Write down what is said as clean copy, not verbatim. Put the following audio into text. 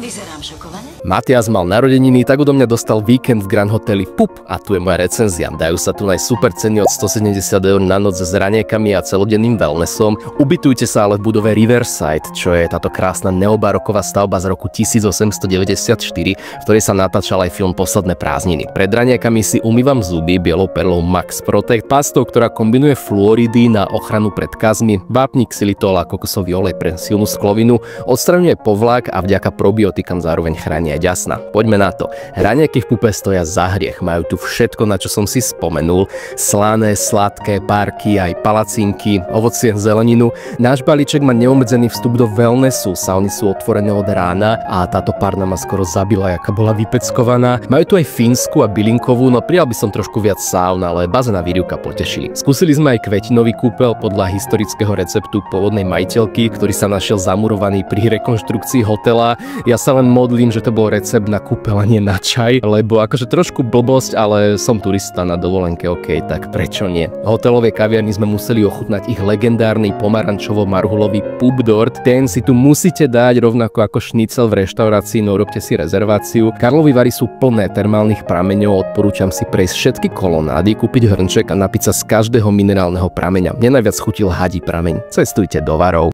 Vyzerám šokovane? Matias mal narodeniny, tak odo mňa dostal víkend v Grand Hoteli Pup a tu je moja recenzia. Dajú sa tu aj super ceny od 170 € na noc s raniekami a celodenným wellnessom. Ubytujte sa ale v budove Riverside, čo je táto krásna neobaroková stavba z roku 1894, v ktorej sa natáčal aj film Posledné prázdniny. Pred raniekami si umývam zuby bielou perlou Max Protect, pastou, ktorá kombinuje fluoridy na ochranu pred kazmi, vápnik xylitol a kokosový olej pre silnú sklovinu, odstraňuje povlak a vďaka probiotikám zároveň chráni aj ďasna. Poďme na to. Ranieky v Pupe stoja za hriech, majú tu všetko, na čo som si spomenul. Slané, sladké, párky, aj palacinky, ovocie, zeleninu. Náš balíček má neobmedzený vstup do wellnessu, sauny sú otvorené od rána a táto párna ma skoro zabila, jaká bola vypeckovaná. Majú tu aj fínsku a bylinkovú, no prijal by som trošku viac saun, ale bazén a výrivka potešili. Skúsili sme aj kvetinový kúpel podľa historického receptu pôvodnej majiteľky, ktorý sa našiel zamurovaný pri rekonštrukcii hotela. Ja sa len modlím, že to bol recept na kúpeľ a nie na čaj, lebo akože trošku blbosť, ale som turista na dovolenke, ok, tak prečo nie? V hotelovej kaviarni sme museli ochutnať ich legendárny pomarančovo-marhulový pubdort. Ten si tu musíte dať rovnako ako šnicel v reštaurácii, no robte si rezerváciu. Karlovy Vary sú plné termálnych prameňov, odporúčam si prejsť všetky kolonády, kúpiť hrnček a napiť sa z každého minerálneho prameňa. Mne najviac chutil hadí prameň. Cestujte do Varov.